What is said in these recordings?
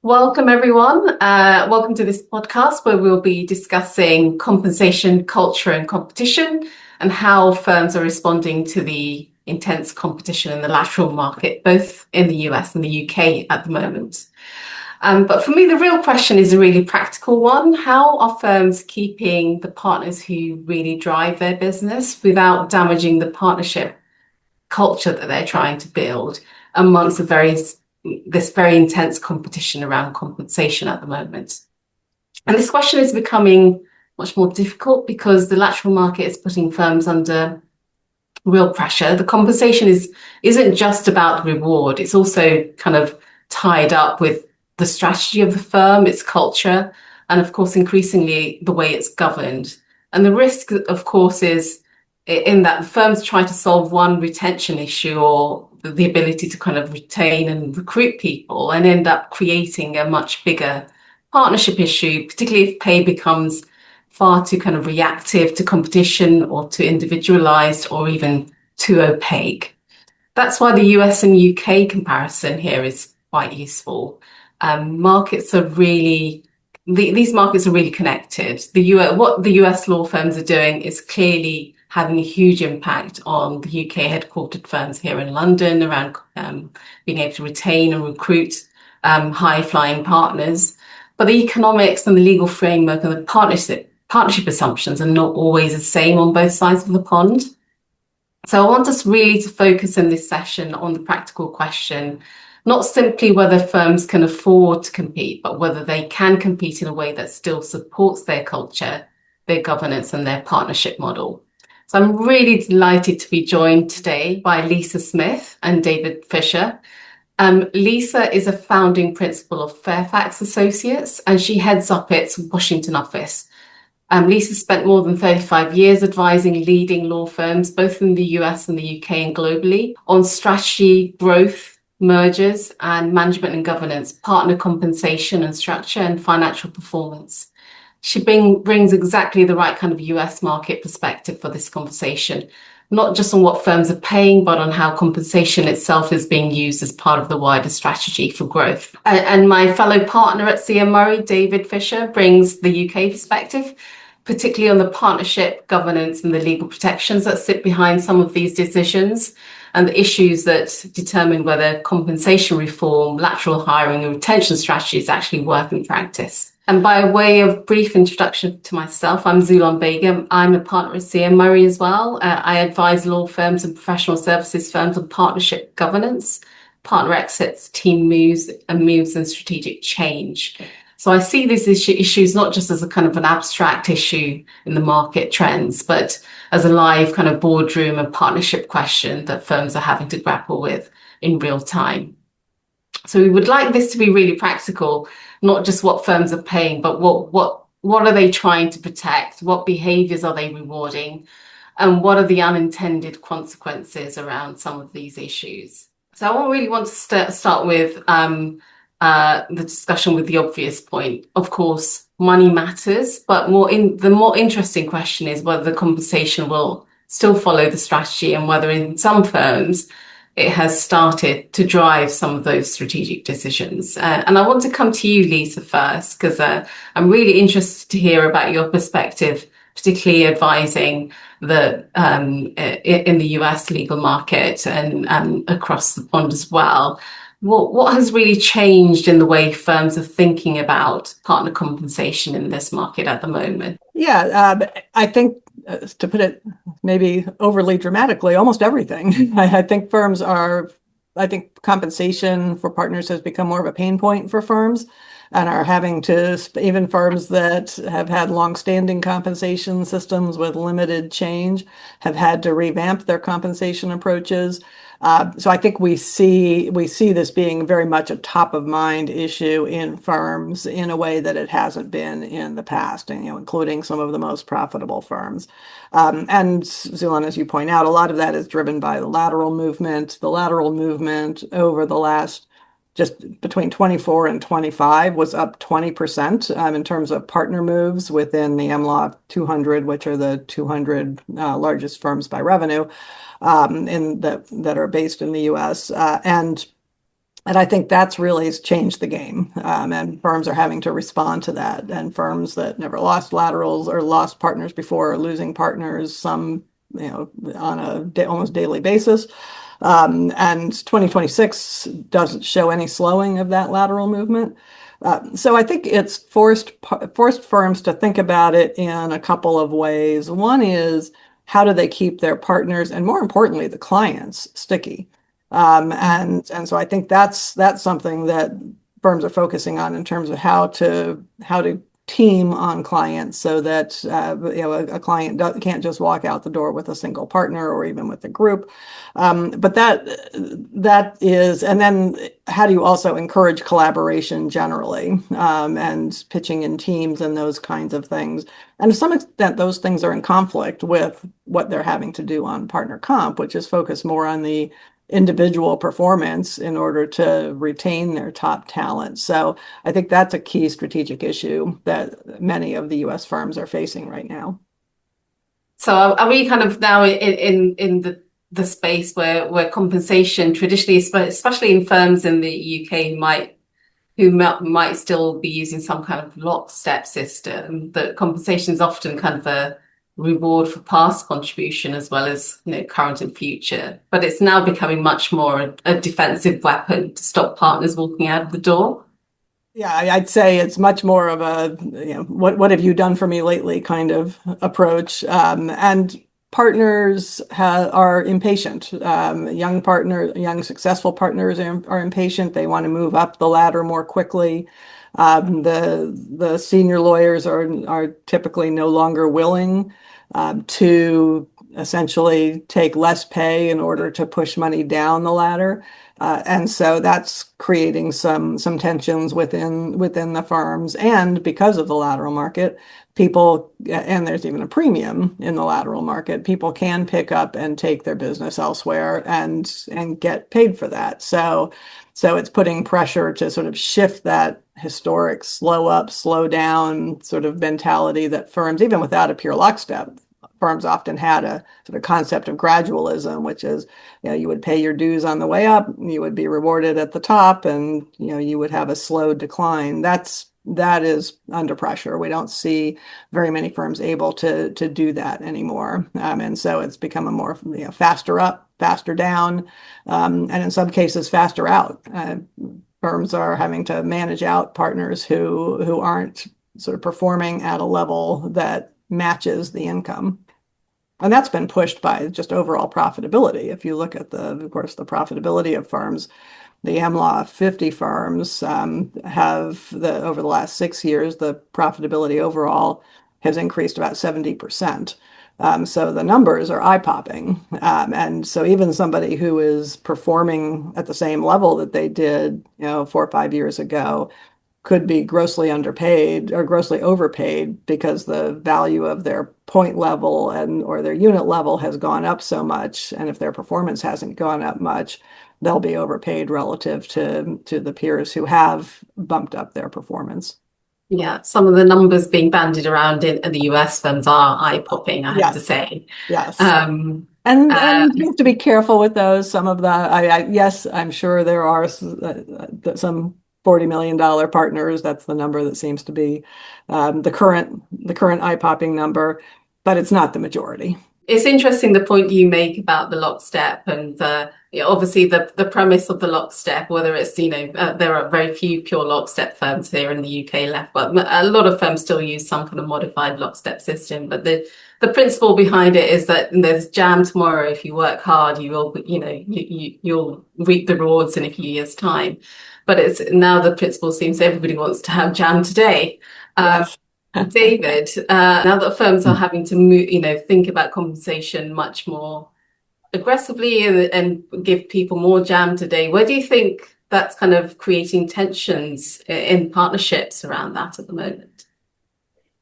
Welcome, everyone. Welcome to this podcast where we'll be discussing compensation, culture, and competition, and how firms are responding to the intense competition in the lateral market, both in the US and the UK at the moment. But for me, the real question is a really practical one. How are firms keeping the partners who really drive their business without damaging the partnership culture that they're trying to build amongst this very intense competition around compensation at the moment? And this question is becoming much more difficult because the lateral market is putting firms under real pressure. The compensation isn't just about reward, it's also kind of tied up with the strategy of the firm, its culture, and of course, increasingly the way it's governed. And the risk, of course, is in that the firms try to solve one retention issue or the ability to kind of retain and recruit people and end up creating a much bigger partnership issue, particularly if pay becomes far too kind of reactive to competition or too individualized or even too opaque. That's why the US and UK comparison here is quite useful. Markets are really these markets are really connected. What the US law firms are doing is clearly having a huge impact on the UK headquartered firms here in London around being able to retain and recruit high flying partners. But the economics and the legal framework and the partnership assumptions are not always the same on both sides of the pond. So I want us really to focus in this session on the practical question, not simply whether firms can afford to compete, but whether they can compete in a way that still supports their culture, their governance, and their partnership model. So I'm really delighted to be joined today by Lisa Smith and David Fisher. Lisa is a founding principal of Fairfax Associates, and she heads up its Washington office. Lisa spent more than 35 years advising leading law firms, both in the US and the UK and globally, on strategy, growth, mergers, and management and governance, partner compensation and structure, and financial performance. She brings exactly the right kind of US market perspective for this conversation, not just on what firms are paying, but on how compensation itself is being used as part of the wider strategy for growth. And my fellow partner at CM Murray, David Fisher, brings the UK perspective, particularly on the partnership, governance, and the legal protections that sit behind some of these decisions and the issues that determine whether compensation reform, lateral hiring, and retention strategies actually work in practice. And by way of brief introduction to myself, I'm Zulon Begum. I'm a partner at CM Murray as well. I advise law firms and professional services firms on partnership governance, partner exits, team moves, and strategic change. So I see these issues not just as a kind of an abstract issue in the market trends, but as a live kind of boardroom and partnership question that firms are having to grapple with in real time. So we would like this to be really practical, not just what firms are paying, but what are they trying to protect? What behaviors are they rewarding? And what are the unintended consequences around some of these issues? So I really want to start with the discussion with the obvious point. Of course, money matters, but the more interesting question is whether the compensation will still follow the strategy and whether in some firms it has started to drive some of those strategic decisions. And I want to come to you, Lisa, first, because I'm really interested to hear about your perspective, particularly advising in the US legal market and across the pond as well. What has really changed in the way firms are thinking about partner compensation in this market at the moment? Yeah, I think to put it maybe overly dramatically, almost everything. I think I think compensation for partners has become more of a pain point for firms and are having to, even firms that have had long-standing compensation systems with limited change, have had to revamp their compensation approaches. So I think we see this being very much a top of mind issue in firms in a way that it hasn't been in the past, and including some of the most profitable firms. And Zulon, as you point out, a lot of that is driven by the lateral movement. The lateral movement over the last just between 24 and 25 was up 20% in terms of partner moves within the MLaw 200, which are the 200 largest firms by revenue that are based in the US. And And I think that's really changed the game. And firms are having to respond to that. And firms that never lost laterals or lost partners before are losing partners, some, on a almost daily basis. And 2026 doesn't show any slowing of that lateral movement. So I think it's forced firms to think about it in a couple of ways. One is, how do they keep their partners and, more importantly, the clients sticky? And so I think that's something that firms are focusing on in terms of how to team on clients, so that a client can't just walk out the door with a single partner or even with a group. But that is, and then how do you also encourage collaboration generally, and pitching in teams and those kinds of things. And to some extent, those things are in conflict with what they're having to do on partner comp, which is focused more on the individual performance in order to retain their top talent. So I think that's a key strategic issue that many of the US firms are facing right now. So are we kind of now in the space where compensation traditionally, especially in firms in the UK, who might still be using some kind of lockstep system, that compensation is often kind of a reward for past contribution as well as current and future, but it's now becoming much more a defensive weapon to stop partners walking out of the door? Yeah, I'd say it's much more of a, what have you done for me lately kind of approach. And partners are impatient. Young successful partners are impatient. They want to move up the ladder more quickly. The senior lawyers are typically no longer willing to essentially take less pay in order to push money down the ladder. And so that's creating some tensions within the firms. And because of the lateral market, and there's even a premium in the lateral market, people can pick up and take their business elsewhere and get paid for that. So it's putting pressure to sort of shift that historic slow up, slow down sort of mentality that firms, even without a pure lockstep, firms often had a sort of concept of gradualism, which is, you would pay your dues on the way up, you would be rewarded at the top, and you would have a slow decline. That is under pressure. We don't see very many firms able to do that anymore, and so it's become a more faster up, faster down, and in some cases faster out. Firms are having to manage out partners who aren't sort of performing at a level that matches the income. And that's been pushed by just overall profitability. If you look at of course, the profitability of firms, the AmLaw 50 firms have over the last 6 years, the profitability overall has increased about 70%. So the numbers are eye-popping. And so even somebody who is performing at the same level that they did, 4 or 5 years ago, could be grossly underpaid or grossly overpaid because the value of their point level or their unit level has gone up so much. And if their performance hasn't gone up much, they'll be overpaid relative to the peers who have bumped up their performance. Yeah, some of the numbers being bandied around in the US firms are eye-popping, I have to say. Yes. Um, And you have to be careful with those. Some of the, yes, I'm sure there are some $40 million partners. That's the number that seems to be the current eye-popping number, but it's not the majority. It's interesting the point you make about the lockstep, and obviously the premise of the lockstep, whether it's there are very few pure lockstep firms here in the UK left, but a lot of firms still use some kind of modified lockstep system. But the principle behind it is that there's jam tomorrow. If you work hard, you will you'll reap the rewards in a few years' time. But it's now the principle seems everybody wants to have jam today. Yes. David, now that firms are having to move, think about compensation much more aggressively and give people more jam today, where do you think that's kind of creating tensions in partnerships around that at the moment?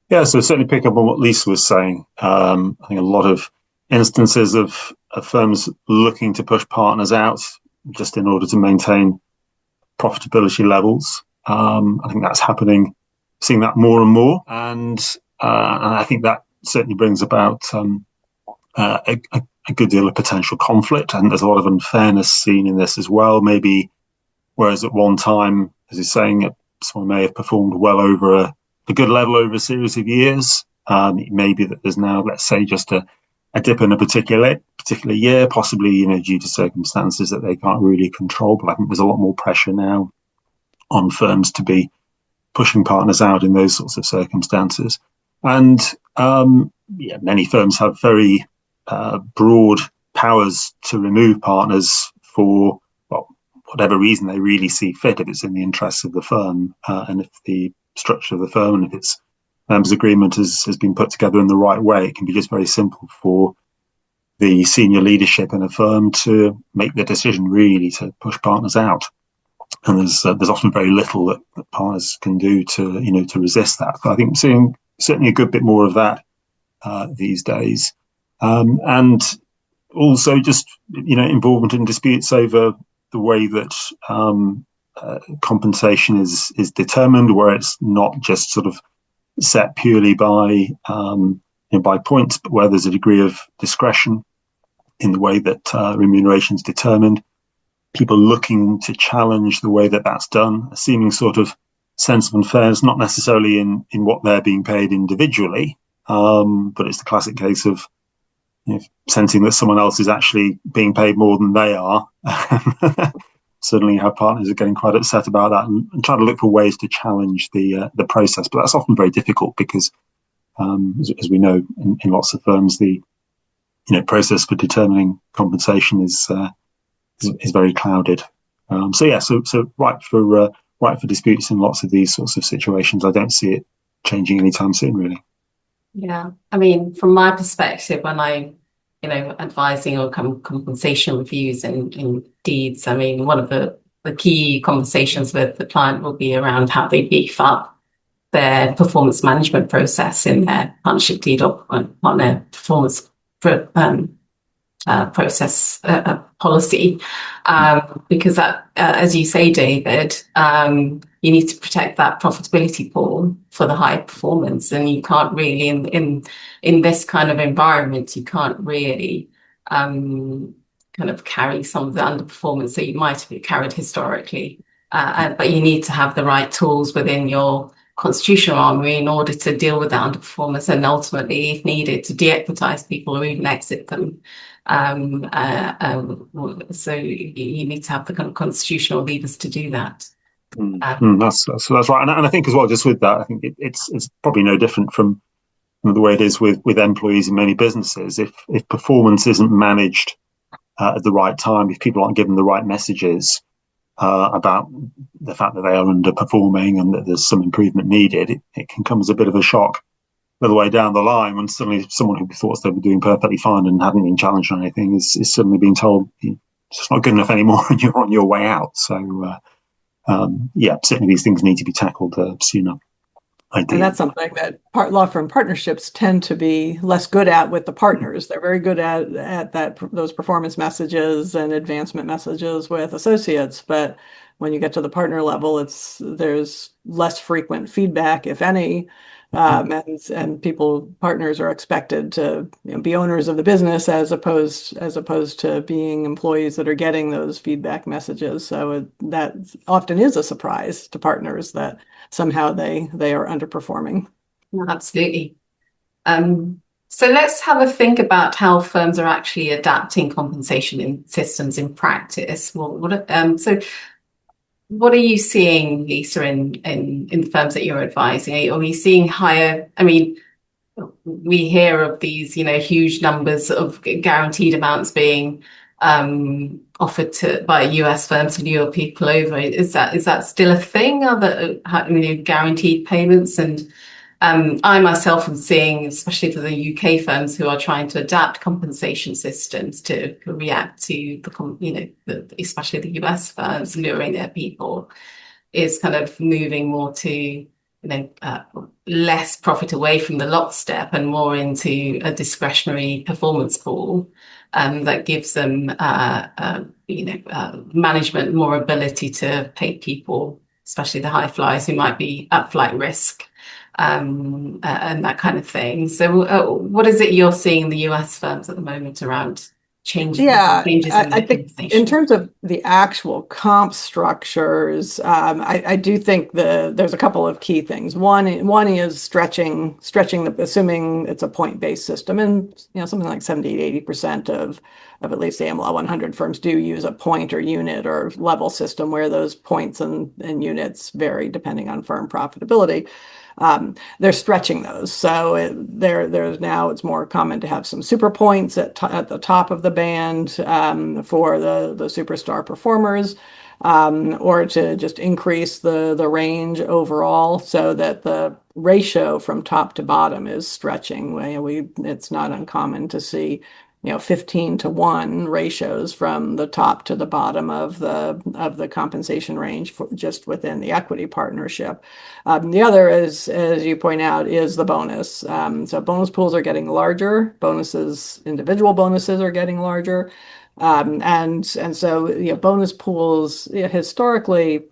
Yeah, so certainly pick up on what Lisa was saying. I think a lot of instances of firms looking to push partners out just in order to maintain profitability levels. I think that's happening, seeing that more and more, and I think that certainly brings about a good deal of potential conflict, and there's a lot of unfairness seen in this as well. Maybe whereas at one time, as you're saying, someone may have performed well over a good level over a series of years. It may be that there's now, let's say, just a dip in a particular year, possibly due to circumstances that they can't really control. But I think there's a lot more pressure now on firms to be pushing partners out in those sorts of circumstances. And many firms have very broad powers to remove partners for whatever reason they really see fit, if it's in the interests of the firm, and if the structure of the firm and if its members' agreement has been put together in the right way. It can be just very simple for the senior leadership in a firm to make the decision really to push partners out. And there's often very little that partners can do to resist that. But I think seeing certainly a good bit more of that these days, and also just involvement in disputes over the way that compensation is determined, where it's not just sort of set purely by points, but where there's a degree of discretion in the way that remuneration is determined. People looking to challenge the way that that's done, a seeming sort of sense of unfairness, not necessarily in what they're being paid individually, but it's the classic case of sensing that someone else is actually being paid more than they are. Certainly our partners are getting quite upset about that and trying to look for ways to challenge the process. But that's often very difficult because, as we know, in lots of firms, the process for determining compensation is very clouded. So right for disputes in lots of these sorts of situations. I don't see it changing anytime soon, really. Yeah, I mean, from my perspective, when I, advising on compensation reviews and deeds, I mean, one of the key conversations with the client will be around how they beef up their performance management process in their partnership deed or partner performance process policy, because that, as you say, David, you need to protect that profitability pool for the high performance, and you can't really in this kind of environment, you can't really kind of carry some of the underperformance that you might have carried historically, but you need to have the right tools within your constitutional armory in order to deal with that underperformance and ultimately, if needed, to de-equitize people or even exit them. So you need to have the kind of constitutional levers to do that. That's right, and I think as well, just with that, I think it's probably no different from the way it is with employees in many businesses. If performance isn't managed at the right time, if people aren't given the right messages about the fact that they are underperforming and that there's some improvement needed, it can come as a bit of a shock the way down the line when suddenly someone who thought they were doing perfectly fine and hadn't been challenged on anything is suddenly being told it's just not good enough anymore and you're on your way out. So certainly these things need to be tackled sooner. And that's something that law firm partnerships tend to be less good at with the partners. They're very good at those performance messages and advancement messages with associates, but when you get to the partner level, there's less frequent feedback, if any. And partners are expected to be owners of the business as opposed to being employees that are getting those feedback messages. So that often is a surprise to partners that somehow they are underperforming. Absolutely. So let's have a think about how firms are actually adapting compensation systems in practice. So what are you seeing, Lisa, in the firms that you're advising? Are we seeing higher? I mean, we hear of these, huge numbers of guaranteed amounts being offered by US firms to lure people over. Is that still a thing? Are there guaranteed payments? And I myself am seeing, especially for the UK firms who are trying to adapt compensation systems to react to especially the US firms luring their people, is kind of moving more to less profit away from the lockstep and more into a discretionary performance pool that gives them management more ability to pay people, especially the high flyers who might be at flight risk. And that kind of thing. So what is it you're seeing in the US firms at the moment around changes Yeah, changes in I the think in compensation? terms of the actual comp structures, I do think there's a couple of key things. One is stretching assuming it's a point-based system, and something like 70 to 80% of at least the AmLaw 100 firms do use a point or unit or level system where those points and units vary depending on firm profitability. They're stretching those. So there's now it's more common to have some super points at the top of the band for the superstar performers, or to just increase the range overall so that the ratio from top to bottom is stretching. It's not uncommon to see 15-1 ratios from the top to the bottom of the compensation range just within the equity partnership. The other is, as you point out, is the bonus. So bonus pools are getting larger. Individual bonuses are getting larger. And so bonus pools historically,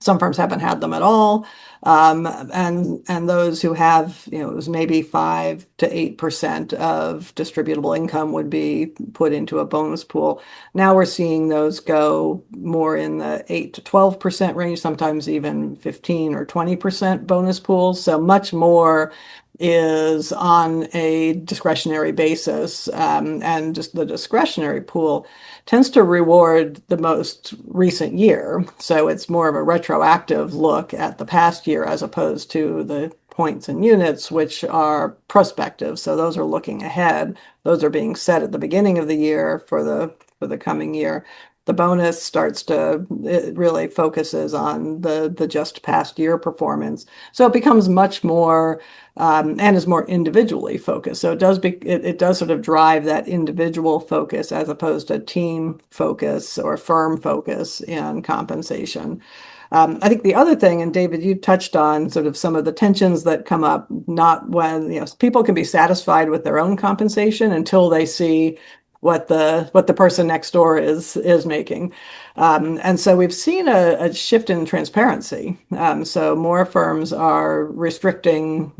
some firms haven't had them at all. And those who have, it was maybe 5 to 8% of distributable income would be put into a bonus pool. Now we're seeing those go more in the 8 to 12% range, sometimes even 15 or 20% bonus pools. So much more is on a discretionary basis, and just the discretionary pool tends to reward the most recent year. So it's more of a retroactive look at the past year as opposed to the points and units, which are prospective. So those are looking ahead. Those are being set at the beginning of the year for the coming year. The bonus it really focuses on the just past year performance. So it becomes much more and is more individually focused. So it does sort of drive that individual focus as opposed to team focus or firm focus in compensation. I think the other thing, and David, you touched on sort of some of the tensions that come up, not when, people can be satisfied with their own compensation until they see what the person next door is making. And so we've seen a shift in transparency. So more firms are restricting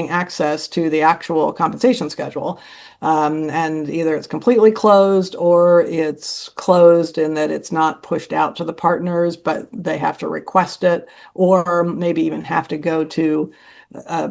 access to the actual compensation schedule. And either it's completely closed or it's closed in that it's not pushed out to the partners, but they have to request it, or maybe even have to go to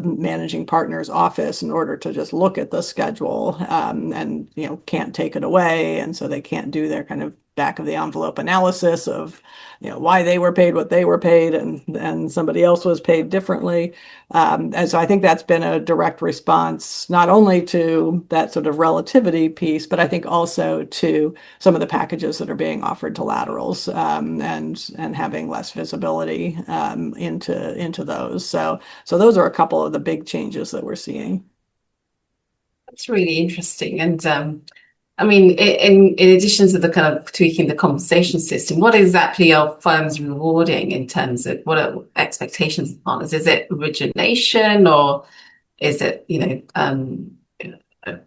managing partner's office in order to just look at the schedule, and can't take it away, and so they can't do their kind of back of the envelope analysis of why they were paid what they were paid and somebody else was paid differently. And so I think that's been a direct response not only to that sort of relativity piece, but I think also to some of the packages that are being offered to laterals, and having less visibility into those. So those are a couple of the big changes that we're seeing. That's really interesting. And I mean, in addition to the kind of tweaking the compensation system, what exactly are firms rewarding in terms of what are expectations of partners? Is it origination, or is it,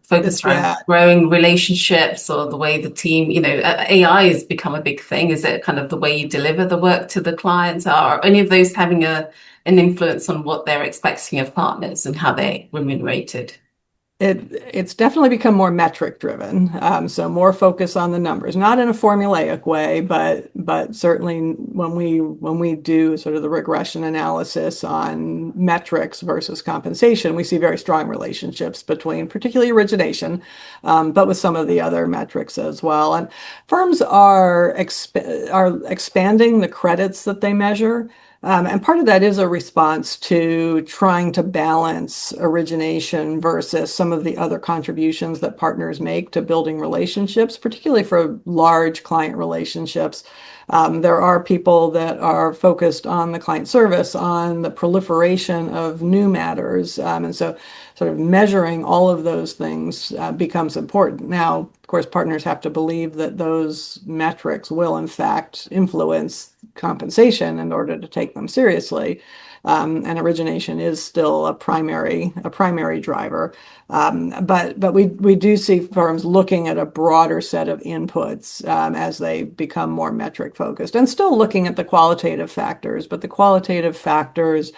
focused around Yeah, growing relationships, or the way the team, AI has become a big thing. Is it kind of the way you deliver the work to the clients? Are any of those having an influence on what they're expecting of partners and how they're remunerated? It's definitely become more metric driven. So more focus on the numbers, not in a formulaic way, but certainly when we do sort of the regression analysis on metrics versus compensation, we see very strong relationships between particularly origination, but with some of the other metrics as well. And firms are expanding the credits that they measure. And part of that is a response to trying to balance origination versus some of the other contributions that partners make to building relationships, particularly for large client relationships. There are people that are focused on the client service, on the proliferation of new matters. And so sort of measuring all of those things becomes important. Now, of course, partners have to believe that those metrics will, in fact, influence compensation in order to take them seriously. And origination is still a primary driver. But we do see firms looking at a broader set of inputs as they become more metric focused, and still looking at the qualitative factors. But the qualitative factors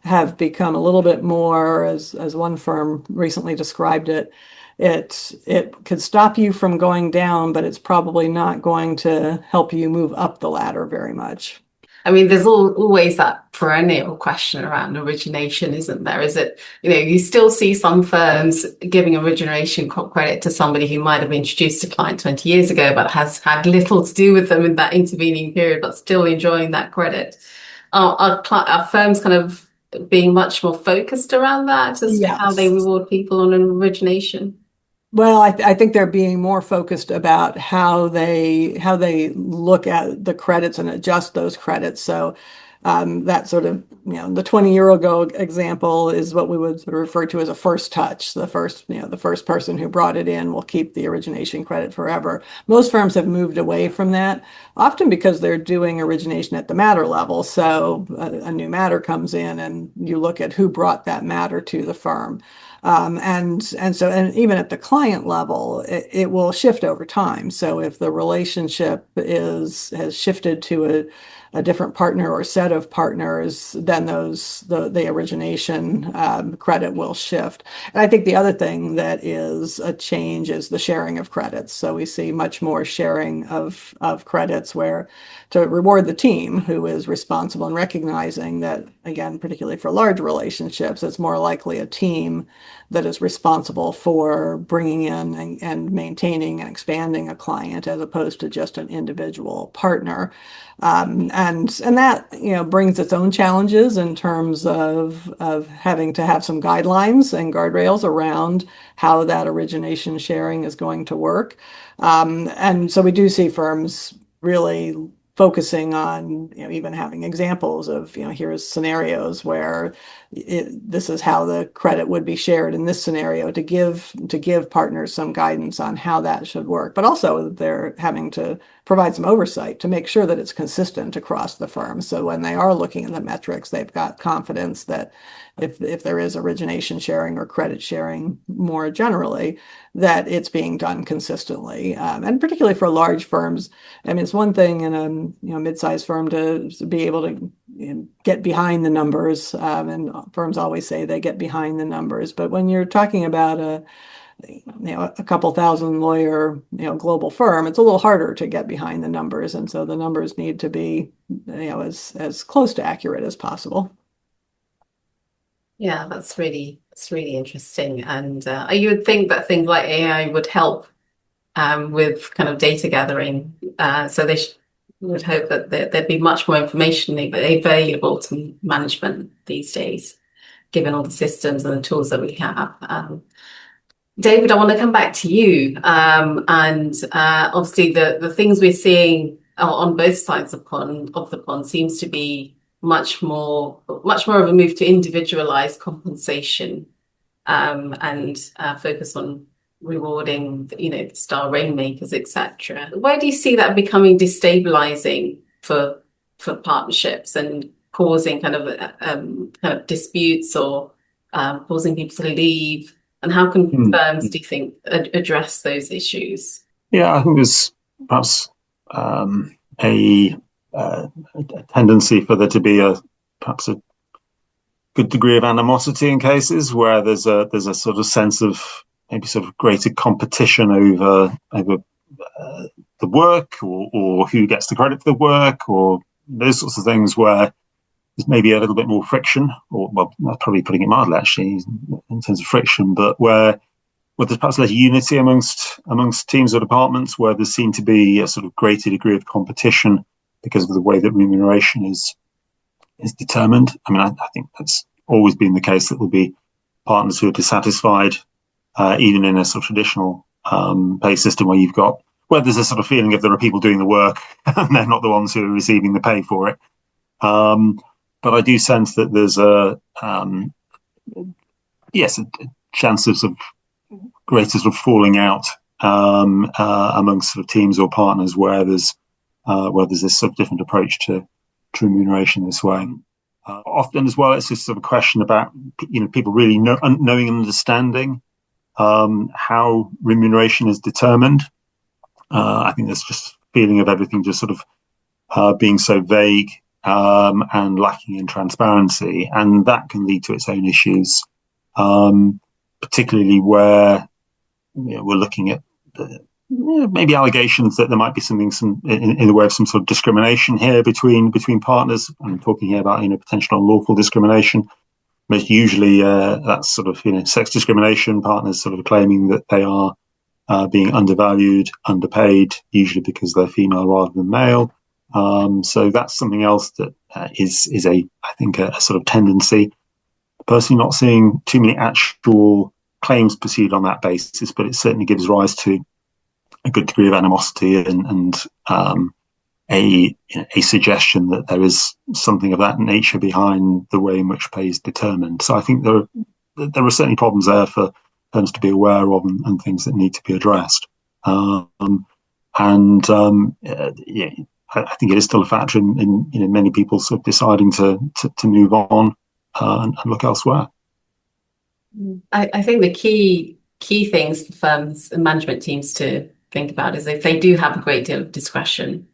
have become a little bit more, as one firm recently described it, it could stop you from going down, but it's probably not going to help you move up the ladder very much. I mean, there's always that perennial question around origination, isn't there? Is it, you still see some firms giving origination credit to somebody who might have introduced a client 20 years ago, but has had little to do with them in that intervening period, but still enjoying that credit. Are firms kind of being much more focused around that as to how they Yes. reward people on an origination? Well, I think they're being more focused about how they look at the credits and adjust those credits. So that sort of, the 20-year ago example is what we would sort of refer to as a first touch. The first person who brought it in will keep the origination credit forever. Most firms have moved away from that, often because they're doing origination at the matter level. So a new matter comes in and you look at who brought that matter to the firm. And even at the client level, it will shift over time. So if the relationship has shifted to a different partner or set of partners, then the origination credit will shift. And I think the other thing that is a change is the sharing of credits. So we see much more sharing of credits where to reward the team who is responsible and recognizing that, again, particularly for large relationships, it's more likely a team that is responsible for bringing in and maintaining and expanding a client as opposed to just an individual partner. And that brings its own challenges in terms of having to have some guidelines and guardrails around how that origination sharing is going to work. And so we do see firms really focusing on even having examples of here's scenarios where this is how the credit would be shared in this scenario to give partners some guidance on how that should work. But also they're having to provide some oversight to make sure that it's consistent across the firm. So when they are looking at the metrics, they've got confidence that if there is origination sharing or credit sharing more generally, that it's being done consistently. And particularly for large firms, I mean, it's one thing in a mid-sized firm to be able to get behind the numbers, and firms always say they get behind the numbers. But when you're talking about a couple thousand lawyer global firm, it's a little harder to get behind the numbers, and so the numbers need to be as close to accurate as possible. Yeah, that's really interesting. And you would think that things like AI would help with kind of data gathering. So they would hope that there'd be much more information available to management these days, given all the systems and the tools that we have. David, I want to come back to you. And obviously the things we're seeing on both sides of the pond seems to be much more of a move to individualized compensation, and focus on rewarding, the star rainmakers, etc. Where do you see that becoming destabilizing for partnerships and causing kind of disputes or causing people to leave? And how can firms, do you think, address those issues? Yeah, I think there's perhaps a tendency for there to be perhaps a good degree of animosity in cases where there's a sort of sense of maybe sort of greater competition over the work or who gets the credit for the work or those sorts of things where there's maybe a little bit more friction, or well, that's probably putting it mildly actually in terms of friction, but where there's perhaps less unity amongst teams or departments, where there seemed to be a sort of greater degree of competition because of the way that remuneration is determined. I mean, I think that's always been the case, that there'll be partners who are dissatisfied, even in a sort of traditional pay system where there's a sort of feeling if there are people doing the work and they're not the ones who are receiving the pay for it. But I do sense that there's a chance of sort of greater sort of falling out amongst sort of teams or partners where there's this sort of different approach to remuneration this way. Often as well, it's just sort of a question about people really knowing and understanding how remuneration is determined. I think there's just a feeling of everything just sort of being so vague and lacking in transparency, and that can lead to its own issues, particularly where we're looking at maybe allegations that there might be some in the way of some sort of discrimination here between partners. I'm talking here about potential unlawful discrimination. Most usually that's sort of sex discrimination. Partners sort of claiming that they are being undervalued, underpaid, usually because they're female rather than male. So that's something else that is I think a sort of tendency. Personally, not seeing too many actual claims pursued on that basis, but it certainly gives rise to a good degree of animosity and a suggestion that there is something of that nature behind the way in which pay is determined. So I think there are certainly problems there for firms to be aware of and things that need to be addressed. I think it is still a factor in many people sort of deciding to move on and look elsewhere. I think the key things for firms and management teams to think about is if they do have a great deal of discretion,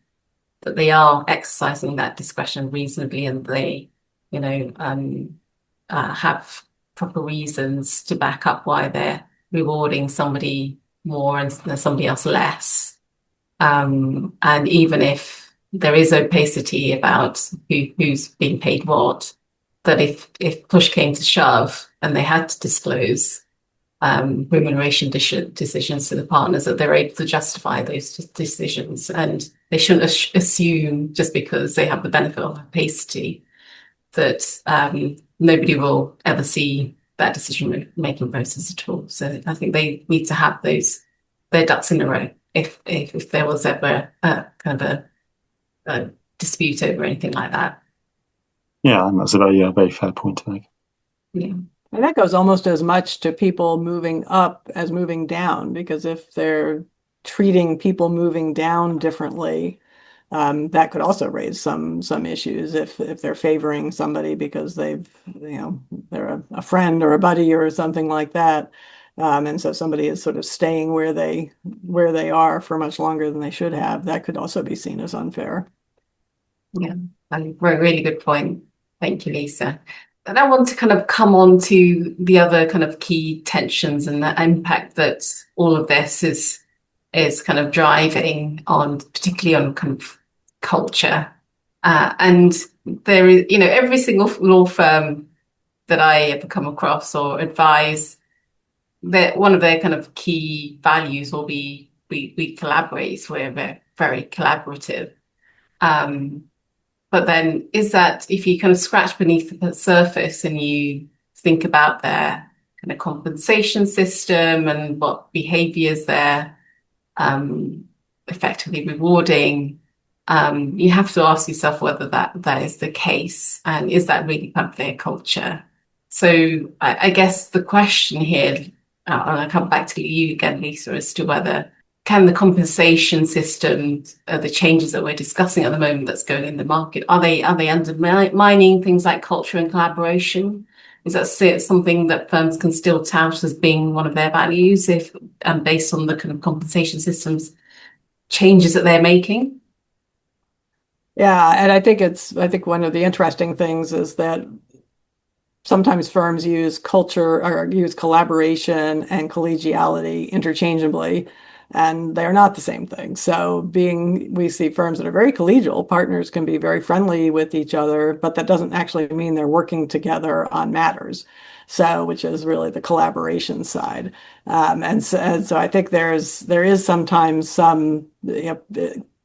that they are exercising that discretion reasonably, and they, have proper reasons to back up why they're rewarding somebody more and somebody else less. And even if there is opacity about who's being paid what, that if push came to shove and they had to disclose remuneration decisions to the partners, that they're able to justify those decisions, and they shouldn't assume just because they have the benefit of opacity that nobody will ever see that decision-making process at all. So I think they need to have their ducks in a row if there was ever a kind of a dispute over anything like that. Yeah, and that's a very fair point to make. Yeah. And that goes almost as much to people moving up as moving down, because if they're treating people moving down differently, that could also raise some issues if they're favoring somebody because they're a friend or a buddy or something like that. And so somebody is sort of staying where they are for much longer than they should have. That could also be seen as unfair. Yeah, a really good point. Thank you, Lisa. And I want to kind of come on to the other kind of key tensions and the impact that all of this is kind of driving on, particularly on kind of culture. And there is, every single law firm that I ever come across or advise, that one of their kind of key values will be we collaborate. We're very collaborative. But then is that, if you kind of scratch beneath the surface and you think about their kind of compensation system and what behaviors they're effectively rewarding, you have to ask yourself whether that is the case, and is that really part of their culture? So I guess the question here, and I'll come back to you again, Lisa, as to whether can the compensation system, the changes that we're discussing at the moment that's going in the market, are they undermining things like culture and collaboration? Is that something that firms can still tout as being one of their values if based on the kind of compensation systems changes that they're making? Yeah, and I think one of the interesting things is that sometimes firms use culture or use collaboration and collegiality interchangeably, and they're not the same thing. So we see firms that are very collegial, partners can be very friendly with each other, but that doesn't actually mean they're working together on matters. So, which is really the collaboration side. And so I think there is sometimes some,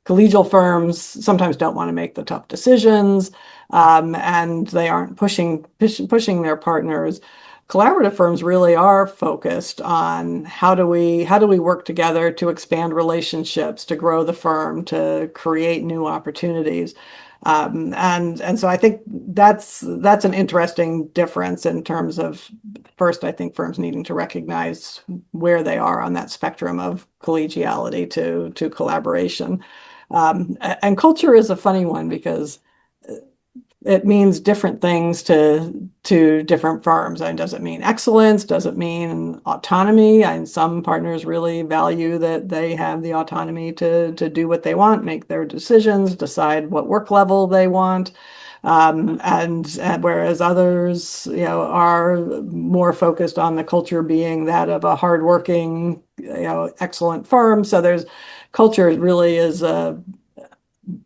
collegial firms sometimes don't want to make the tough decisions, and they aren't pushing their partners. Collaborative firms really are focused on how do we work together to expand relationships, to grow the firm, to create new opportunities. And so I think that's an interesting difference in terms of, first, I think firms needing to recognize where they are on that spectrum of collegiality to collaboration. And culture is a funny one because it means different things to different firms. And does it mean excellence? Does it mean autonomy? And some partners really value that they have the autonomy to do what they want, make their decisions, decide what work level they want. And whereas others, are more focused on the culture being that of a hardworking, excellent firm. So there's culture really is a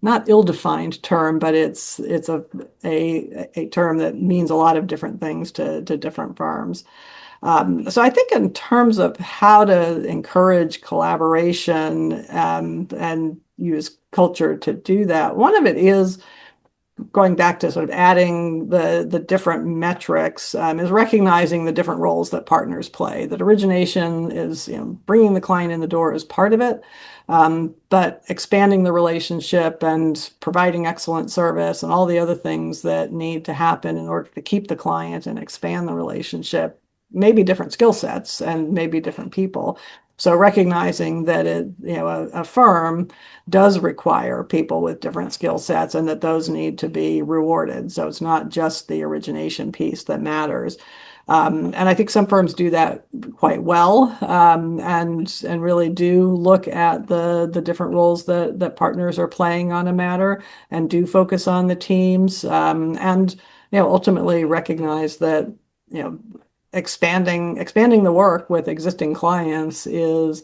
not ill-defined term, but it's a term that means a lot of different things to different firms. So I think in terms of how to encourage collaboration and use culture to do that, one of it is going back to sort of adding the different metrics is recognizing the different roles that partners play. That origination is bringing the client in the door as part of it, but expanding the relationship and providing excellent service and all the other things that need to happen in order to keep the client and expand the relationship, maybe different skill sets and maybe different people. So recognizing that a firm does require people with different skill sets and that those need to be rewarded. So it's not just the origination piece that matters. And I think some firms do that quite well, and really do look at the different roles that partners are playing on a matter and do focus on the teams, and ultimately recognize that expanding the work with existing clients is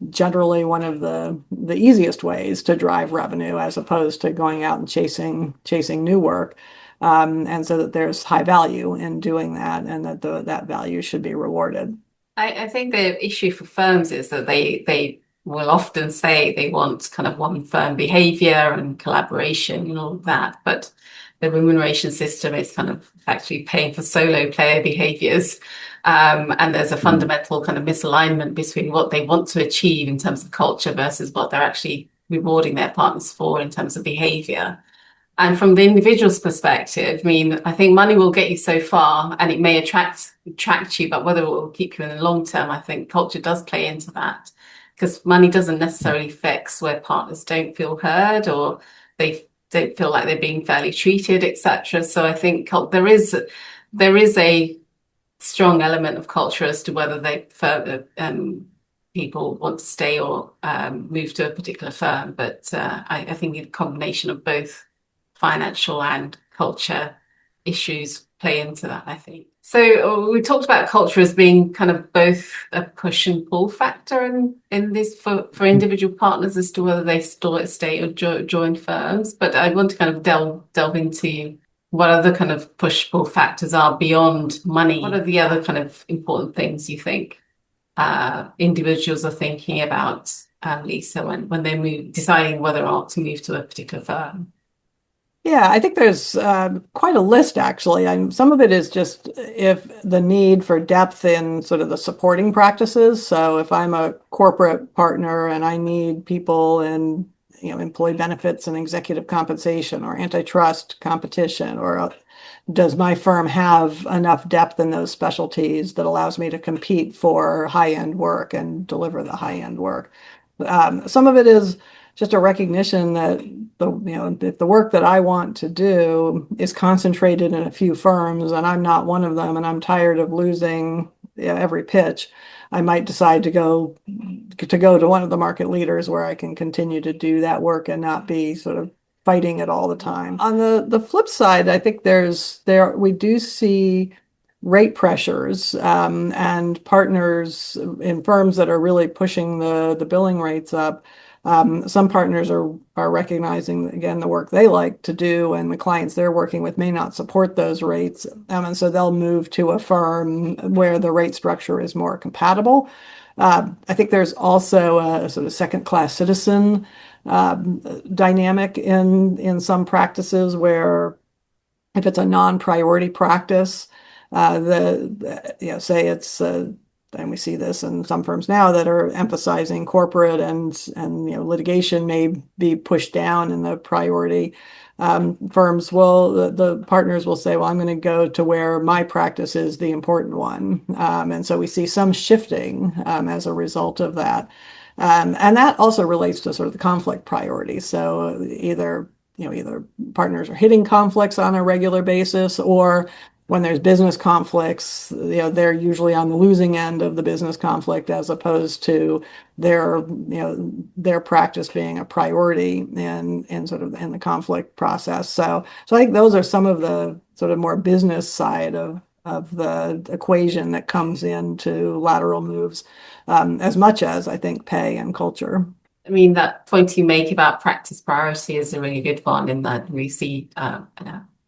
generally one of the easiest ways to drive revenue as opposed to going out and chasing new work. And so that there's high value in doing that and that that value should be rewarded. I think the issue for firms is that they will often say they want kind of one firm behavior and collaboration and all of that, but the remuneration system is kind of actually paying for solo player behaviors. And there's a fundamental kind of misalignment between what they want to achieve in terms of culture versus what they're actually rewarding their partners for in terms of behavior. And from the individual's perspective, I mean, I think money will get you so far and it may attract you, but whether it will keep you in the long term, I think culture does play into that, because money doesn't necessarily fix where partners don't feel heard or they don't feel like they're being fairly treated, etc. So I think there is a strong element of culture as to whether people want to stay or move to a particular firm. But I think the combination of both financial and culture issues play into that, I think. So we talked about culture as being kind of both a push and pull factor in this for individual partners as to whether they stay or join firms. But I want to kind of delve into what other kind of push-pull factors are beyond money. What are the other kind of important things you think individuals are thinking about, Lisa, when they're deciding whether or not to move to a particular firm? Yeah, I think there's quite a list, actually. Some of it is just if the need for depth in sort of the supporting practices. So if I'm a corporate partner and I need people in employee benefits and executive compensation or antitrust competition, or does my firm have enough depth in those specialties that allows me to compete for high-end work and deliver the high-end work? Some of it is just a recognition that if the work that I want to do is concentrated in a few firms and I'm not one of them and I'm tired of losing every pitch, I might decide to go to one of the market leaders where I can continue to do that work and not be sort of fighting it all the time. On the flip side, I think we do see rate pressures and partners in firms that are really pushing the billing rates up. Some partners are recognizing, again, the work they like to do and the clients they're working with may not support those rates. And so they'll move to a firm where the rate structure is more compatible. I think there's also a sort of second-class citizen dynamic in some practices where if it's a non-priority practice, say it's and we see this in some firms now that are emphasizing corporate and litigation may be pushed down in the priority. Firms the partners will say, well, I'm going to go to where my practice is the important one. And so we see some shifting as a result of that. And that also relates to sort of the conflict priority. So either partners are hitting conflicts on a regular basis, or when there's business conflicts, they're usually on the losing end of the business conflict as opposed to their practice being a priority in sort of in the conflict process. So I think those are some of the sort of more business side of the equation that comes into lateral moves, as much as I think pay and culture. I mean, that point you make about practice priority is a really good one in that we see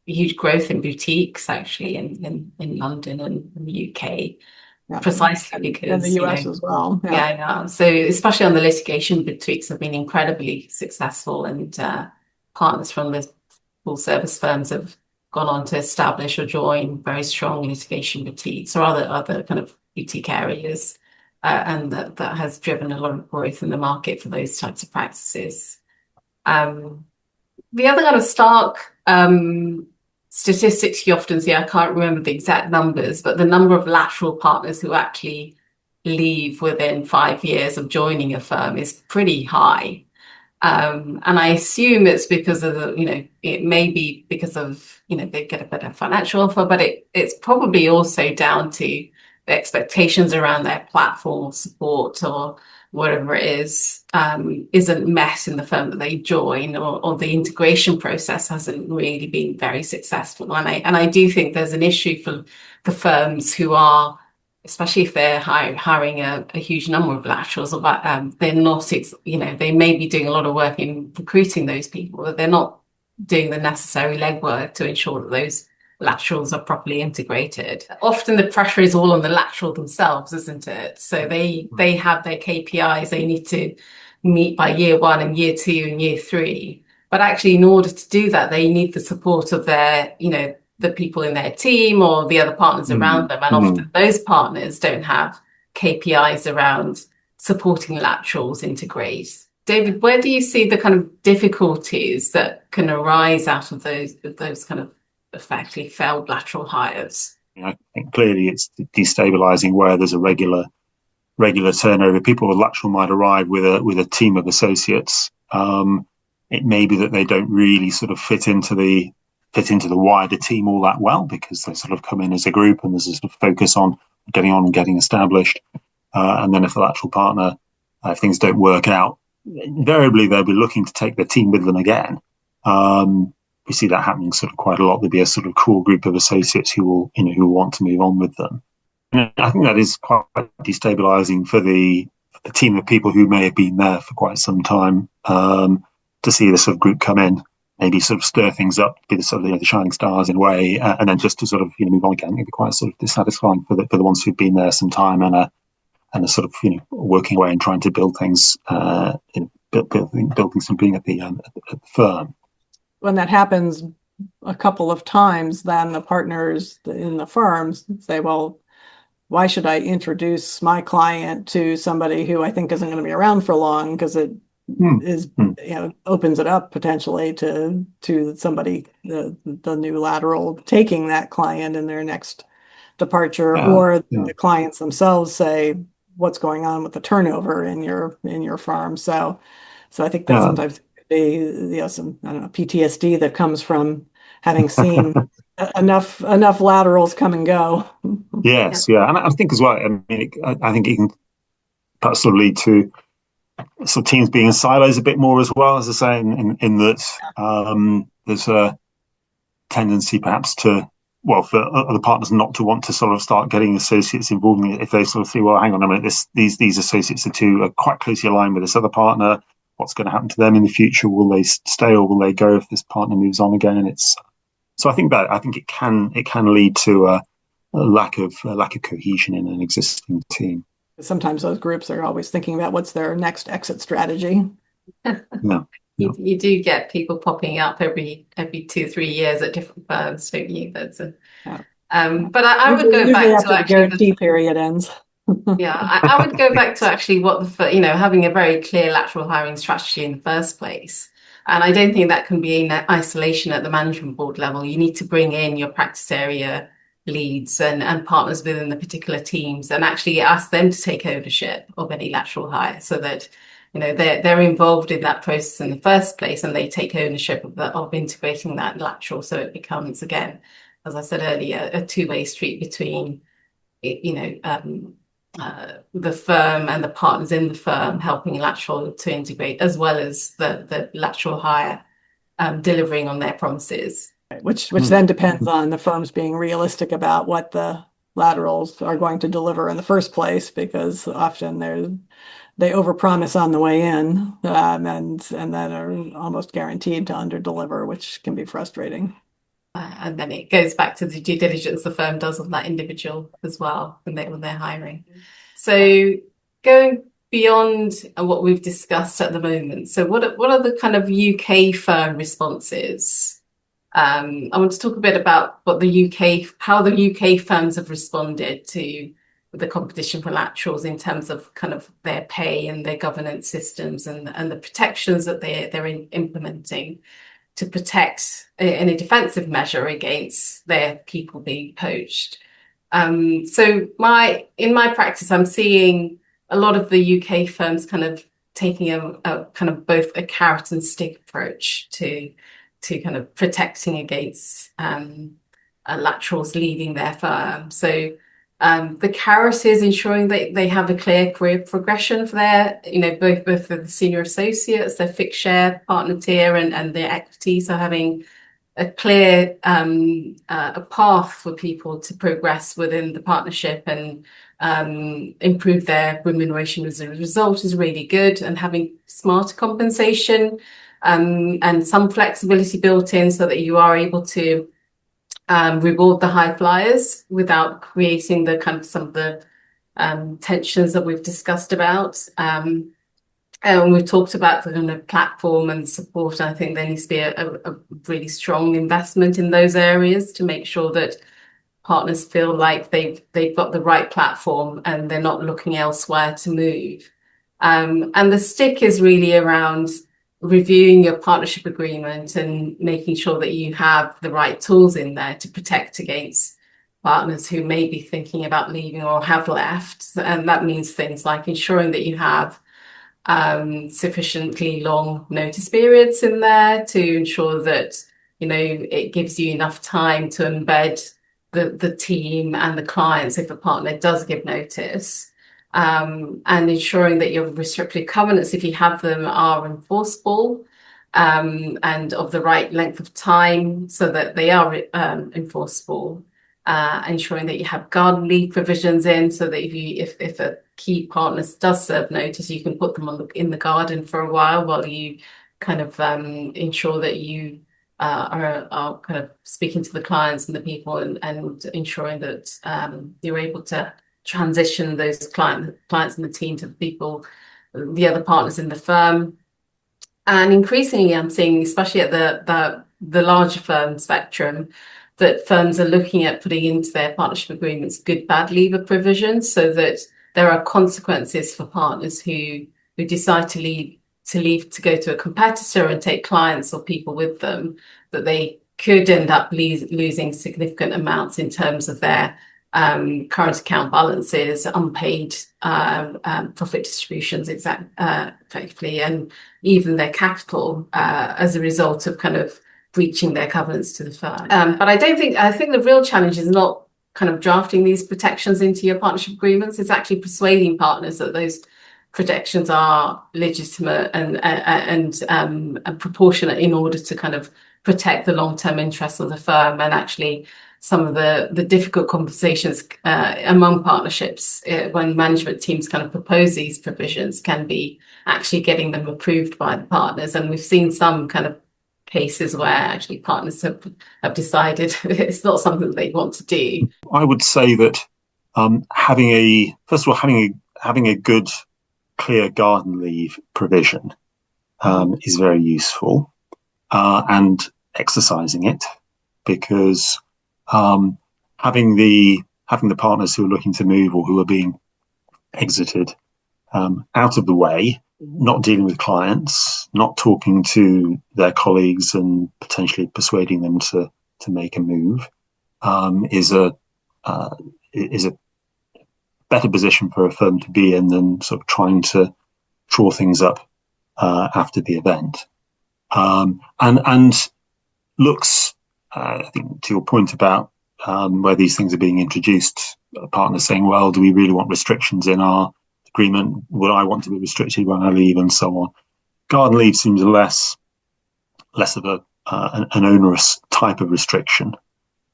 huge growth in boutiques actually in London and in the UK, precisely because in the US as well. Yeah. So especially on the litigation, boutiques have been incredibly successful, and partners from the full service firms have gone on to establish or join very strong litigation boutiques or other kind of boutique areas. And that has driven a lot of growth in the market for those types of practices. The other kind of stark statistics you often see, I can't remember the exact numbers, but the number of lateral partners who actually leave within 5 years of joining a firm is pretty high. And I assume it's because of it may be because of, they get a better financial offer, but it's probably also down to the expectations around their platform support or whatever it is, isn't met in the firm that they join, or the integration process hasn't really been very successful. And I do think there's an issue for the firms who are, especially if they're hiring a huge number of laterals, they're not, they may be doing a lot of work in recruiting those people, but they're not doing the necessary legwork to ensure that those laterals are properly integrated. Often the pressure is all on the lateral themselves, isn't it? So they have their KPIs they need to meet by year 1 and year 2 and year 3. But actually, in order to do that, they need the support of their, the people in their team or the other partners around them. And often those partners don't have KPIs around supporting laterals integrate. David, where do you see the kind of difficulties that can arise out of those kind of effectively failed lateral hires? I think clearly it's destabilizing where there's a regular turnover. People with lateral might arrive with a team of associates. It may be that they don't really sort of fit into the wider team all that well, because they sort of come in as a group and there's a sort of focus on getting established. And then if the lateral partner, if things don't work out, invariably they'll be looking to take their team with them again. We see that happening sort of quite a lot. There'll be a sort of core group of associates who want to move on with them. And I think that is quite destabilizing for the team of people who may have been there for quite some time, to see this sort of group come in, maybe sort of stir things up, be the sort of the shining stars in a way, and then just to sort of move on again. It'd be quite sort of dissatisfying for the ones who've been there some time and are sort of working away and trying to build things, building something at the firm. When that happens a couple of times, then the partners in the firms say, well, why should I introduce my client to somebody who I think isn't going to be around for long? Because it opens it up potentially to somebody, the new lateral taking that client in their next departure, or the clients themselves say, what's going on with the turnover in your firm? So I think that sometimes some, I don't know, PTSD that comes from having seen enough laterals come and go. Yes, and I think as well. I mean, I think it can perhaps sort of lead to sort of teams being in silos a bit more as well, as I say, in that there's a tendency perhaps for other partners not to want to sort of start getting associates involved in it if they sort of see, well, hang on a minute, these associates are quite closely aligned with this other partner. What's going to happen to them in the future? Will they stay or will they go if this partner moves on again? And so I think it can lead to a lack of cohesion in an existing team. Sometimes those groups are always thinking about what's their next exit strategy. You do get people popping up every 2-3 years at different firms, don't you? That's but I would go back to actually the guarantee period ends. I would go back to actually what having a very clear lateral hiring strategy in the first place. And I don't think that can be in isolation at the management board level. You need to bring in your practice area leads and partners within the particular teams and actually ask them to take ownership of any lateral hire, so that they're involved in that process in the first place and they take ownership of integrating that lateral, so it becomes again as I said earlier, a two-way street between, the firm and the partners in the firm helping lateral to integrate, as well as the lateral hire delivering on their promises. Which then depends on the firms being realistic about what the laterals are going to deliver in the first place, because often they overpromise on the way in, and then are almost guaranteed to underdeliver, which can be frustrating. And then it goes back to the due diligence the firm does on that individual as well when they're hiring. So going beyond what we've discussed at the moment, so what are the kind of UK firm responses? I want to talk a bit about how the UK firms have responded to the competition for laterals in terms of kind of their pay and their governance systems and the protections that they're implementing to protect in a defensive measure against their people being poached. So in my practice, I'm seeing a lot of the UK firms kind of taking a kind of both a carrot and stick approach to kind of protecting against laterals leaving their firm. So the carrot is ensuring that they have a clear career progression for their, both for the senior associates, their fixed share partner tier and their equity. So having a clear a path for people to progress within the partnership and improve their remuneration as a result is really good, and having smarter compensation and some flexibility built in so that you are able to reward the high flyers without creating the kind of some of the tensions that we've discussed about. And we've talked about the kind of platform and support. I think there needs to be a really strong investment in those areas to make sure that partners feel like they've got the right platform and they're not looking elsewhere to move. And the stick is really around reviewing your partnership agreement and making sure that you have the right tools in there to protect against partners who may be thinking about leaving or have left. And that means things like ensuring that you have sufficiently long notice periods in there to ensure that, it gives you enough time to embed the team and the clients if a partner does give notice. And ensuring that your restrictive covenants, if you have them, are enforceable and of the right length of time so that they are enforceable. Ensuring that you have garden leave provisions in so that if a key partner does serve notice, you can put them in the garden for a while you kind of ensure that you are kind of speaking to the clients and the people and ensuring that you're able to transition those clients and the team to the other partners in the firm. And increasingly, I'm seeing, especially at the larger firm spectrum, that firms are looking at putting into their partnership agreements good bad leaver provisions so that there are consequences for partners who decide to leave to go to a competitor and take clients or people with them, that they could end up losing significant amounts in terms of their current account balances, unpaid profit distributions, effectively, and even their capital as a result of kind of breaching their covenants to the firm. But I think the real challenge is not kind of drafting these protections into your partnership agreements. It's actually persuading partners that those protections are legitimate and proportionate in order to kind of protect the long-term interests of the firm. And actually some of the difficult conversations among partnerships when management teams kind of propose these provisions can be actually getting them approved by the partners. And we've seen some kind of cases where actually partners have decided it's not something they want to do. I would say that having a good, clear garden leave provision is very useful, and exercising it, because having the partners who are looking to move or who are being exited out of the way, not dealing with clients, not talking to their colleagues and potentially persuading them to make a move, is a better position for a firm to be in than sort of trying to draw things up after the event. And looks I think to your point about where these things are being introduced, partners saying, well, do we really want restrictions in our agreement? Would I want to be restricted when I leave, and so on? Garden leave seems less of an onerous type of restriction,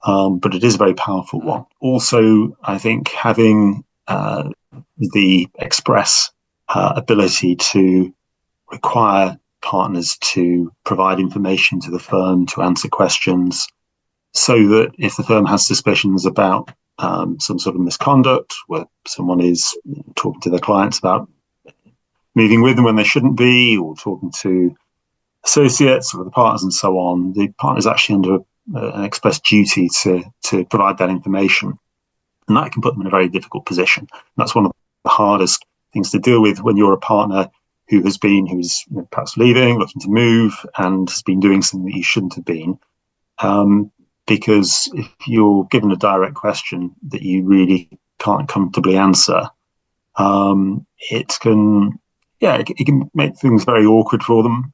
but it is a very powerful one. Also, I think having the express ability to require partners to provide information to the firm, to answer questions, so that if the firm has suspicions about some sort of misconduct, where someone is talking to their clients about moving with them when they shouldn't be, or talking to associates or the partners and so on, the partner is actually under an express duty to provide that information. And that can put them in a very difficult position. And that's one of the hardest things to deal with when you're a partner who's perhaps leaving, looking to move, and has been doing something that you shouldn't have been. Because if you're given a direct question that you really can't comfortably answer, it can make things very awkward for them,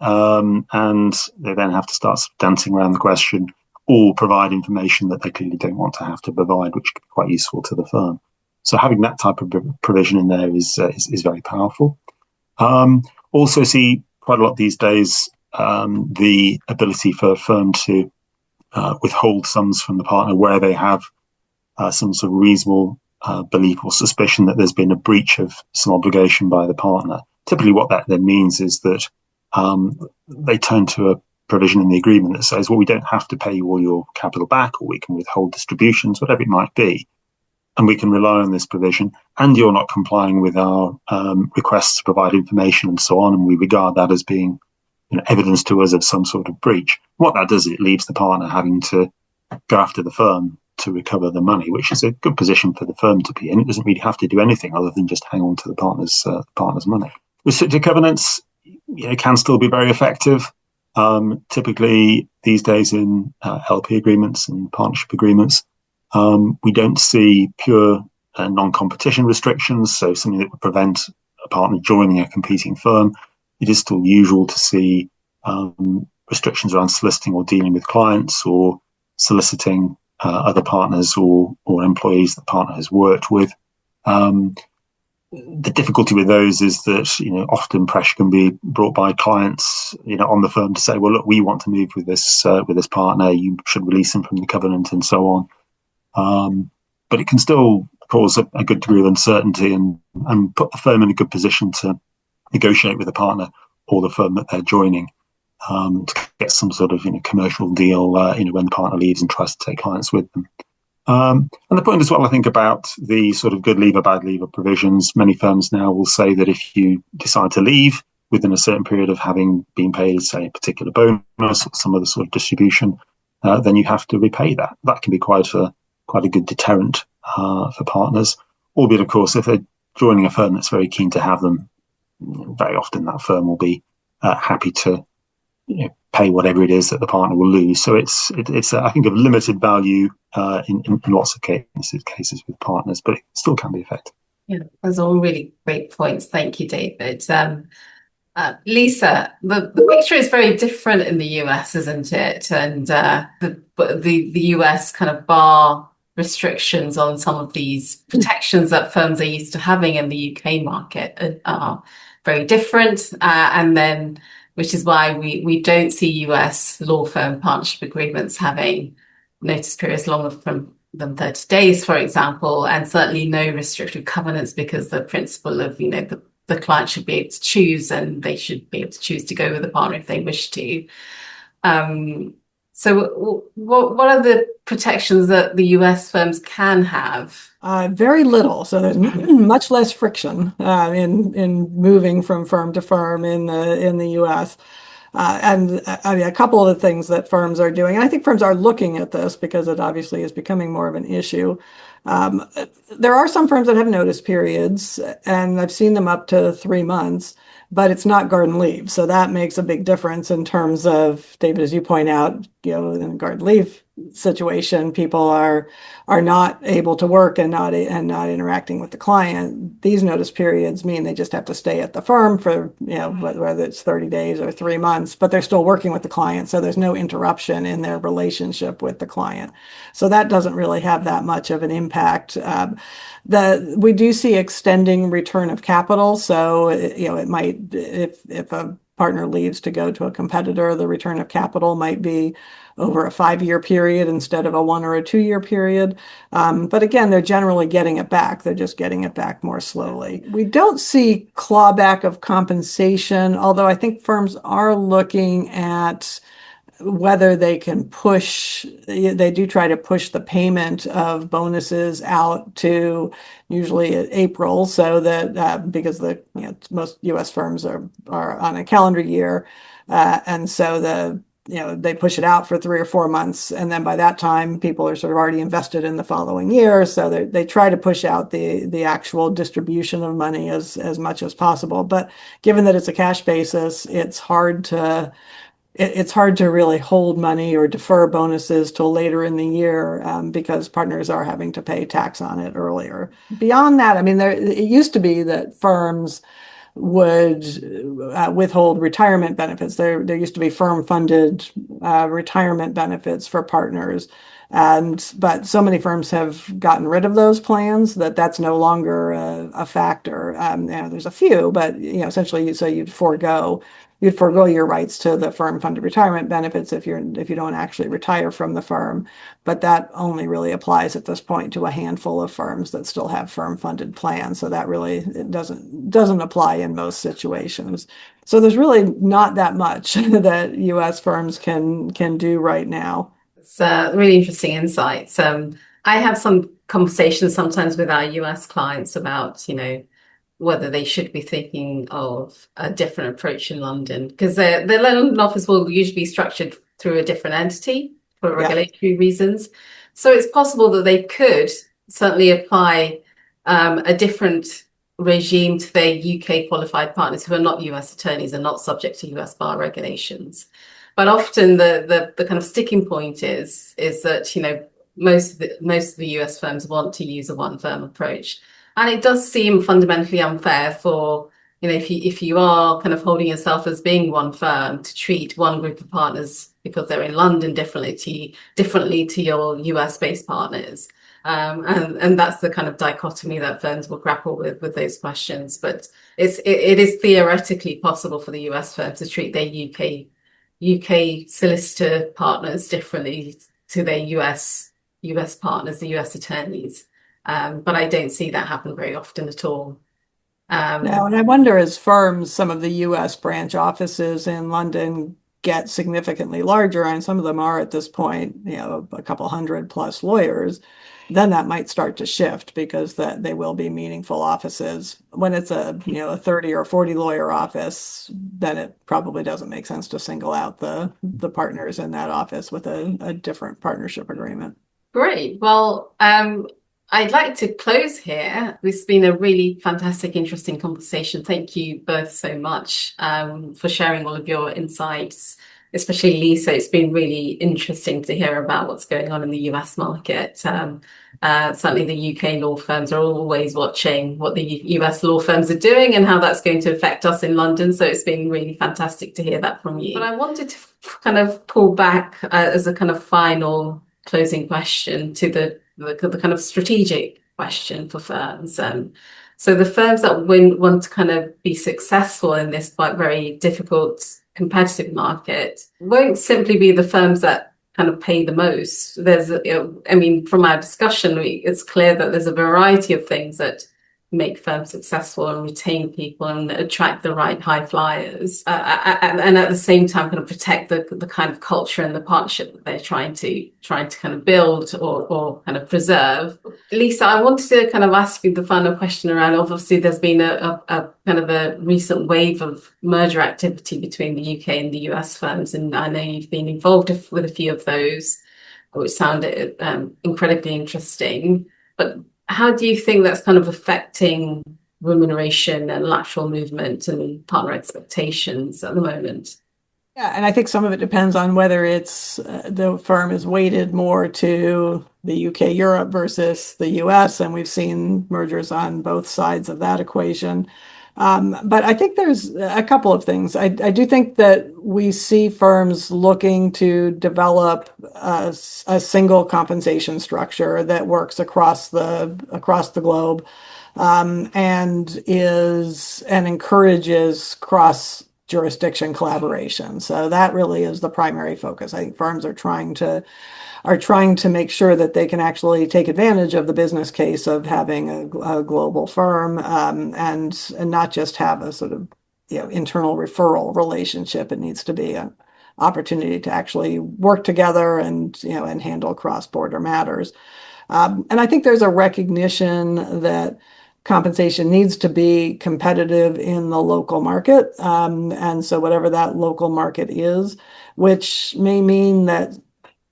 and they then have to start dancing around the question or provide information that they clearly don't want to have to provide, which can be quite useful to the firm. So having that type of provision in there is very powerful. Also see quite a lot these days the ability for a firm to withhold sums from the partner where they have some sort of reasonable belief or suspicion that there's been a breach of some obligation by the partner. Typically what that then means is that they turn to a provision in the agreement that says, well, we don't have to pay you all your capital back, or we can withhold distributions, whatever it might be, and we can rely on this provision, and you're not complying with our requests to provide information and so on, and we regard that as being evidence to us of some sort of breach. What that does, it leaves the partner having to go after the firm to recover the money, which is a good position for the firm to be in. It doesn't really have to do anything other than just hang on to the partner's money. Restricted covenants can still be very effective. Typically these days in LP agreements and partnership agreements, we don't see pure non-competition restrictions, so something that would prevent a partner joining a competing firm. It is still usual to see restrictions around soliciting or dealing with clients, or soliciting other partners or employees the partner has worked with. The difficulty with those is that often pressure can be brought by clients on the firm to say, well, look, we want to move with this partner, you should release him from the covenant and so on. But it can still cause a good degree of uncertainty and put the firm in a good position to negotiate with the partner or the firm that they're joining to get some sort of commercial deal when the partner leaves and tries to take clients with them. And the point as well, I think, about the sort of good leaver, bad leaver provisions, many firms now will say that if you decide to leave within a certain period of having been paid, say, a particular bonus or some other sort of distribution, then you have to repay that. That can be quite a good deterrent for partners, albeit, of course, if they're joining a firm that's very keen to have them, very often that firm will be happy to pay whatever it is that the partner will lose. So it's I think of limited value in lots of cases with partners, but it still can be effective. Yeah, those are all really great points. Thank you, David. Lisa, the picture is very different in the US, isn't it? And the US kind of bar restrictions on some of these protections that firms are used to having in the UK market are very different, and then which is why we don't see US law firm partnership agreements having notice periods longer than 30 days, for example, and certainly no restrictive covenants, because the principle of the client should be able to choose, and they should be able to choose to go with the partner if they wish to. So what are the protections that the US firms can have? Very little. So there's much less friction in moving from firm to firm in the US. And I mean, a couple of the things that firms are doing, and I think firms are looking at this because it obviously is becoming more of an issue. There are some firms that have notice periods, and I've seen them up to 3 months, but it's not garden leave. So that makes a big difference in terms of, David, as you point out, in garden leave situation, people are not able to work and not interacting with the client, these notice periods mean they just have to stay at the firm for, whether it's 30 days or 3 months, but they're still working with the client. So there's no interruption in their relationship with the client. So that doesn't really have that much of an impact. We do see extending return of capital. So, it might, if a partner leaves to go to a competitor, the return of capital might be over a 5-year period instead of a 1 or a 2-year period. But again, they're generally getting it back. They're just getting it back more slowly. We don't see clawback of compensation, although I think firms are looking at whether they can they do try to push the payment of bonuses out to usually April, so that because most U.S. firms are on a calendar year, and so they push it out for 3 or 4 months, and then by that time people are sort of already invested in the following year. So they try to push out the actual distribution of money as much as possible. But given that it's a cash basis, it's hard to really hold money or defer bonuses till later in the year, because partners are having to pay tax on it earlier. Beyond that, I mean, it used to be that firms would withhold retirement benefits. There used to be firm-funded retirement benefits for partners. But so many firms have gotten rid of those plans that that's no longer a factor. There's a few, but essentially, so you'd forego your rights to the firm-funded retirement benefits if you don't actually retire from the firm. But that only really applies at this point to a handful of firms that still have firm-funded plans. So that really it doesn't apply in most situations. So there's really not that much that U.S. firms can do right now. It's really interesting insights. I have some conversations sometimes with our US clients about, whether they should be thinking of a different approach in London, because their London office will usually be structured through a different entity for regulatory reasons. So it's possible that they could certainly apply a different regime to their UK qualified partners who are not US attorneys and not subject to US bar regulations. But often the kind of sticking point is that most of the US firms want to use a one firm approach, and it does seem fundamentally unfair for if you are kind of holding yourself as being one firm to treat one group of partners because they're in London differently to your US based partners. And that's the kind of dichotomy that firms will grapple with those questions. But it is theoretically possible for the US firm to treat their UK solicitor partners differently to their US partners, the US attorneys. But I don't see that happen very often at all. No, and I wonder, as firms, some of the US branch offices in London get significantly larger, and some of them are at this point, a couple hundred plus lawyers, then that might start to shift because they will be meaningful offices. When it's a 30 or 40 lawyer office, then it probably doesn't make sense to single out the partners in that office with a different partnership agreement. Great. Well, I'd like to close here. This has been a really fantastic, interesting conversation. Thank you both so much for sharing all of your insights, especially Lisa. It's been really interesting to hear about what's going on in the US market. Certainly the UK law firms are always watching what the US law firms are doing and how that's going to affect us in London. So it's been really fantastic to hear that from you. But I wanted to kind of pull back as a kind of final closing question to the kind of strategic question for firms. So the firms that want to kind of be successful in this quite very difficult competitive market won't simply be the firms that kind of pay the most. From our discussion, it's clear that there's a variety of things that make firms successful and retain people and attract the right high flyers, and at the same time kind of protect the kind of culture and the partnership that they're trying to kind of build or kind of preserve. Lisa, I wanted to kind of ask you the final question around, obviously there's been a kind of a recent wave of merger activity between the UK and the US firms, and I know you've been involved with a few of those, which sounded incredibly interesting. But how do you think that's kind of affecting remuneration and lateral movement and partner expectations at the moment? Yeah, and I think some of it depends on whether it's the firm is weighted more to the UK, Europe versus the US, and we've seen mergers on both sides of that equation. But I think there's a couple of things. I do think that we see firms looking to develop a single compensation structure that works across the globe, and encourages cross jurisdiction collaboration. So that really is the primary focus. I think firms are trying to make sure that they can actually take advantage of the business case of having a global firm, and not just have a sort of internal referral relationship. It needs to be an opportunity to actually work together and handle cross-border matters. And I think there's a recognition that compensation needs to be competitive in the local market. And so whatever that local market is, which may mean that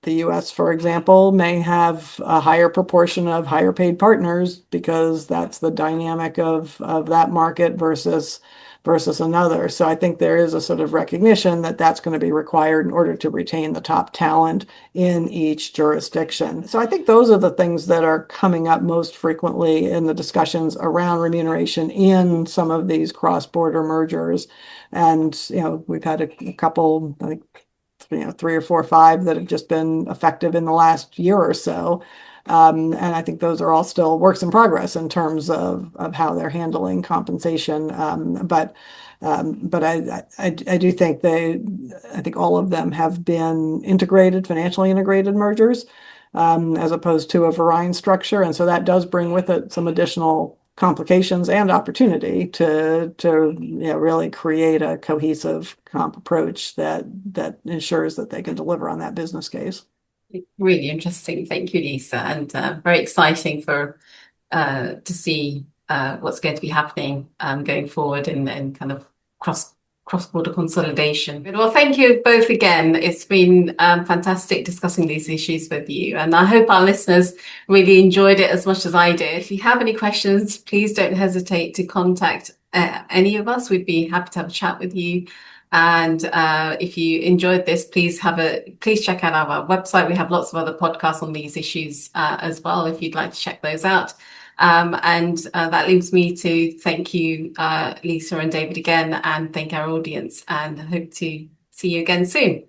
the US, for example, may have a higher proportion of higher paid partners because that's the dynamic of that market versus another. So I think there is a sort of recognition that that's going to be required in order to retain the top talent in each jurisdiction. So I think those are the things that are coming up most frequently in the discussions around remuneration in some of these cross-border mergers. And, we've had a couple, I think, 3 or 4 or 5 that have just been effective in the last year or so. And I think those are all still works in progress in terms of how they're handling compensation. But I do think I think all of them have been financially integrated mergers, as opposed to a Varian structure. And so that does bring with it some additional complications and opportunity to really create a cohesive comp approach that ensures that they can deliver on that business case. Really interesting. Thank you, Lisa, and very exciting to see what's going to be happening going forward in kind of cross-border consolidation. Well, thank you both again. It's been fantastic discussing these issues with you, and I hope our listeners really enjoyed it as much as I did. If you have any questions, please don't hesitate to contact any of us. We'd be happy to have a chat with you. And if you enjoyed this, please check out our website. We have lots of other podcasts on these issues as well, if you'd like to check those out. And that leaves me to thank you, Lisa and David, again, and thank our audience, and hope to see you again soon.